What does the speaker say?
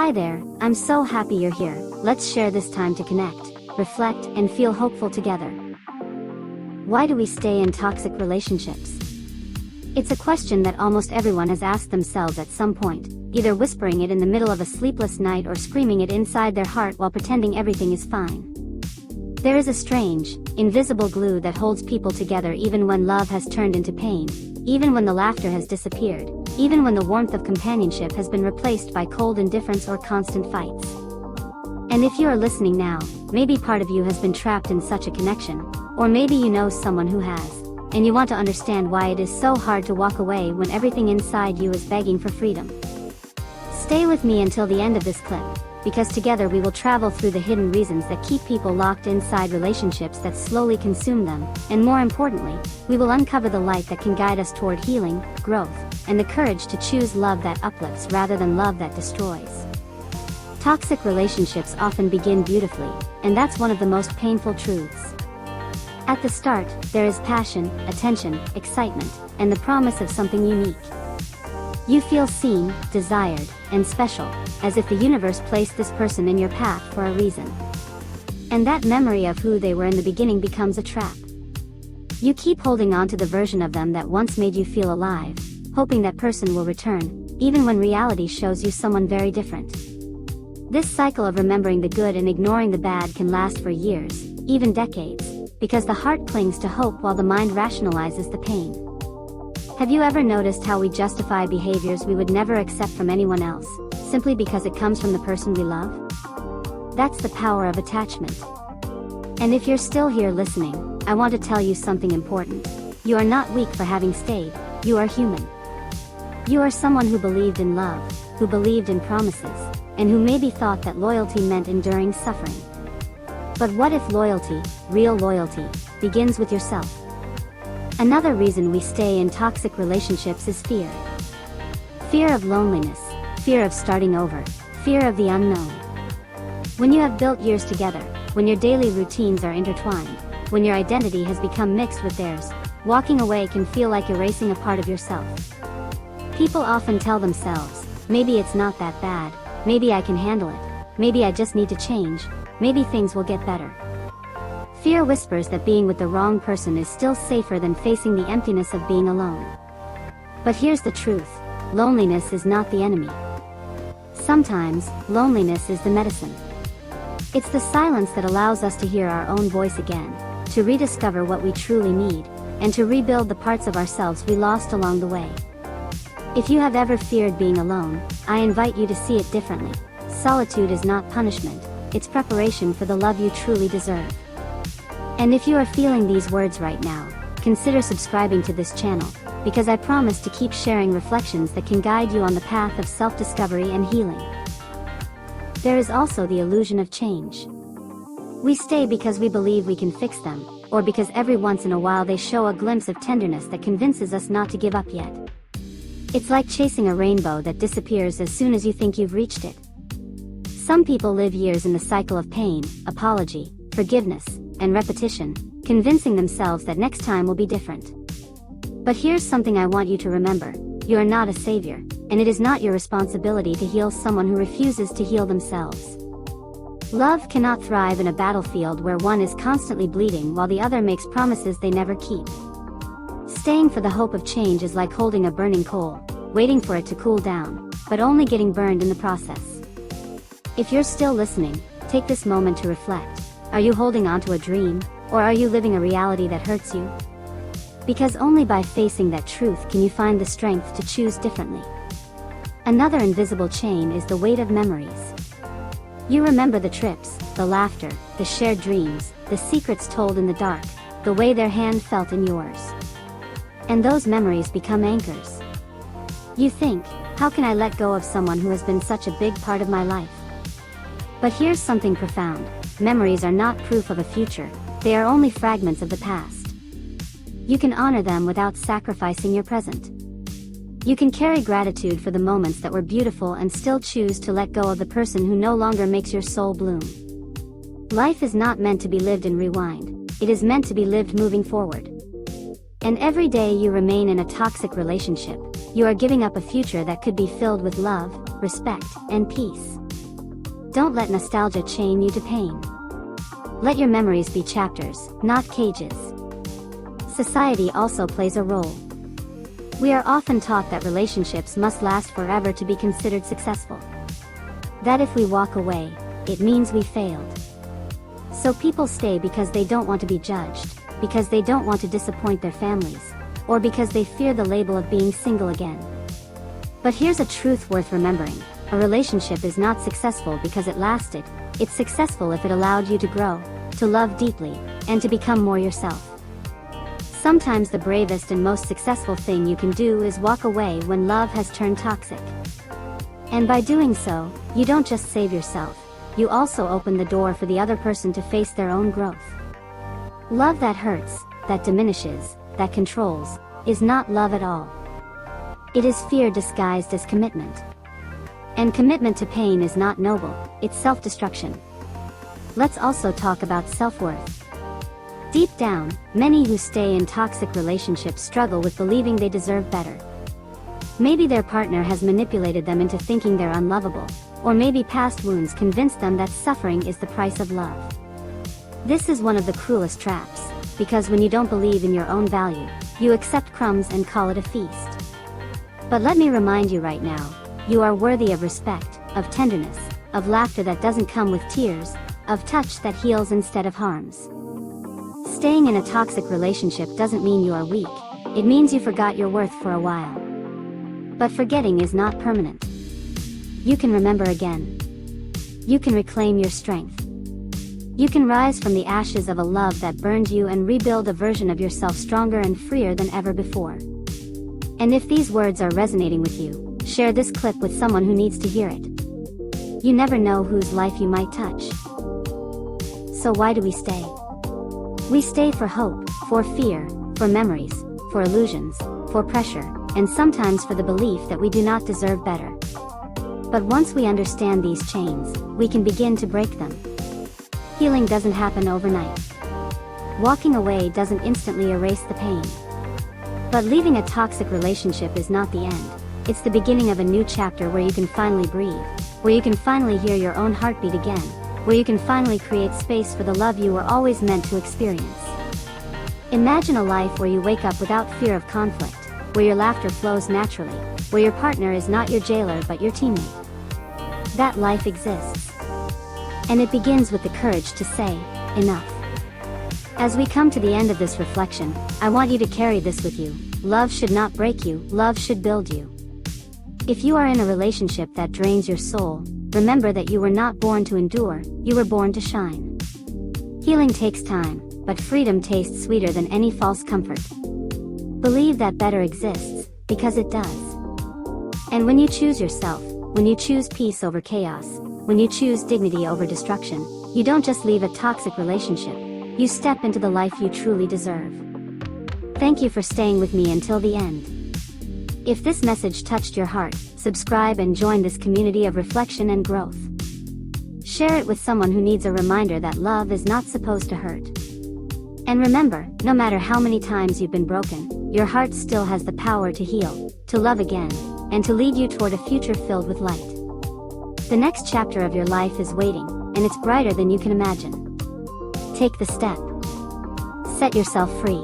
Hi there, I'm so happy you're here. Let's share this time to connect, reflect, and feel hopeful together. Why do we stay in toxic relationships? It's a question that almost everyone has asked themselves at some point, either whispering it in the middle of a sleepless night or screaming it inside their heart while pretending everything is fine. There is a strange, invisible glue that holds people together even when love has turned into pain, even when the laughter has disappeared, even when the warmth of companionship has been replaced by cold indifference or constant fights. And if you are listening now, maybe part of you has been trapped in such a connection, or maybe you know someone who has, and you want to understand why it is so hard to walk away when everything inside you is begging for freedom. Stay with me until the end of this clip, because together we will travel through the hidden reasons that keep people locked inside relationships that slowly consume them, and more importantly, we will uncover the light that can guide us toward healing, growth, and the courage to choose love that uplifts rather than love that destroys. Toxic relationships often begin beautifully, and that's one of the most painful truths. At the start, there is passion, attention, excitement, and the promise of something unique. You feel seen, desired, and special, as if the universe placed this person in your path for a reason. And that memory of who they were in the beginning becomes a trap. You keep holding on to the version of them that once made you feel alive, hoping that person will return, even when reality shows you someone very different. This cycle of remembering the good and ignoring the bad can last for years, even decades, because the heart clings to hope while the mind rationalizes the pain. Have you ever noticed how we justify behaviors we would never accept from anyone else, simply because it comes from the person we love? That's the power of attachment. And if you're still here listening, I want to tell you something important. You are not weak for having stayed, you are human. You are someone who believed in love, who believed in promises, and who maybe thought that loyalty meant enduring suffering. But what if loyalty, real loyalty, begins with yourself? Another reason we stay in toxic relationships is fear. Fear of loneliness, fear of starting over, fear of the unknown. When you have built years together, when your daily routines are intertwined, when your identity has become mixed with theirs, walking away can feel like erasing a part of yourself. People often tell themselves, maybe it's not that bad, maybe I can handle it, maybe I just need to change, maybe things will get better. Fear whispers that being with the wrong person is still safer than facing the emptiness of being alone. But here's the truth, loneliness is not the enemy. Sometimes, loneliness is the medicine. It's the silence that allows us to hear our own voice again, to rediscover what we truly need, and to rebuild the parts of ourselves we lost along the way. If you have ever feared being alone, I invite you to see it differently. Solitude is not punishment, it's preparation for the love you truly deserve. And if you are feeling these words right now, consider subscribing to this channel, because I promise to keep sharing reflections that can guide you on the path of self-discovery and healing. There is also the illusion of change. We stay because we believe we can fix them, or because every once in a while they show a glimpse of tenderness that convinces us not to give up yet. It's like chasing a rainbow that disappears as soon as you think you've reached it. Some people live years in the cycle of pain, apology, forgiveness, and repetition, convincing themselves that next time will be different. But here's something I want you to remember, you are not a savior, and it is not your responsibility to heal someone who refuses to heal themselves. Love cannot thrive in a battlefield where one is constantly bleeding while the other makes promises they never keep. Staying for the hope of change is like holding a burning coal, waiting for it to cool down, but only getting burned in the process. If you're still listening, take this moment to reflect. Are you holding on to a dream, or are you living a reality that hurts you? Because only by facing that truth can you find the strength to choose differently. Another invisible chain is the weight of memories. You remember the trips, the laughter, the shared dreams, the secrets told in the dark, the way their hand felt in yours. And those memories become anchors. You think, how can I let go of someone who has been such a big part of my life? But here's something profound. Memories are not proof of a future, they are only fragments of the past. You can honor them without sacrificing your present. You can carry gratitude for the moments that were beautiful and still choose to let go of the person who no longer makes your soul bloom. Life is not meant to be lived in rewind, it is meant to be lived moving forward. And every day you remain in a toxic relationship, you are giving up a future that could be filled with love, respect, and peace. Don't let nostalgia chain you to pain. Let your memories be chapters, not cages. Society also plays a role. We are often taught that relationships must last forever to be considered successful. That if we walk away, it means we failed. So people stay because they don't want to be judged, because they don't want to disappoint their families, or because they fear the label of being single again. But here's a truth worth remembering: a relationship is not successful because it lasted, it's successful if it allowed you to grow, to love deeply, and to become more yourself. Sometimes the bravest and most successful thing you can do is walk away when love has turned toxic. And by doing so, you don't just save yourself, you also open the door for the other person to face their own growth. Love that hurts, that diminishes, that controls, is not love at all. It is fear disguised as commitment. And commitment to pain is not noble, it's self-destruction. Let's also talk about self-worth. Deep down, many who stay in toxic relationships struggle with believing they deserve better. Maybe their partner has manipulated them into thinking they're unlovable, or maybe past wounds convinced them that suffering is the price of love. This is one of the cruelest traps, because when you don't believe in your own value, you accept crumbs and call it a feast. But let me remind you right now, you are worthy of respect, of tenderness, of laughter that doesn't come with tears, of touch that heals instead of harms. Staying in a toxic relationship doesn't mean you are weak, it means you forgot your worth for a while. But forgetting is not permanent. You can remember again. You can reclaim your strength. You can rise from the ashes of a love that burned you and rebuild a version of yourself stronger and freer than ever before. And if these words are resonating with you, share this clip with someone who needs to hear it. You never know whose life you might touch. So why do we stay? We stay for hope, for fear, for memories, for illusions, for pressure, and sometimes for the belief that we do not deserve better. But once we understand these chains, we can begin to break them. Healing doesn't happen overnight. Walking away doesn't instantly erase the pain. But leaving a toxic relationship is not the end. It's the beginning of a new chapter where you can finally breathe, where you can finally hear your own heartbeat again, where you can finally create space for the love you were always meant to experience. Imagine a life where you wake up without fear of conflict, where your laughter flows naturally, where your partner is not your jailer but your teammate. That life exists. And it begins with the courage to say, enough. As we come to the end of this reflection, I want you to carry this with you: love should not break you, love should build you. If you are in a relationship that drains your soul, remember that you were not born to endure, you were born to shine. Healing takes time, but freedom tastes sweeter than any false comfort. Believe that better exists, because it does. And when you choose yourself, when you choose peace over chaos, when you choose dignity over destruction, you don't just leave a toxic relationship, you step into the life you truly deserve. Thank you for staying with me until the end. If this message touched your heart, subscribe and join this community of reflection and growth. Share it with someone who needs a reminder that love is not supposed to hurt. And remember, no matter how many times you've been broken, your heart still has the power to heal, to love again, and to lead you toward a future filled with light. The next chapter of your life is waiting, and it's brighter than you can imagine. Take the step. Set yourself free.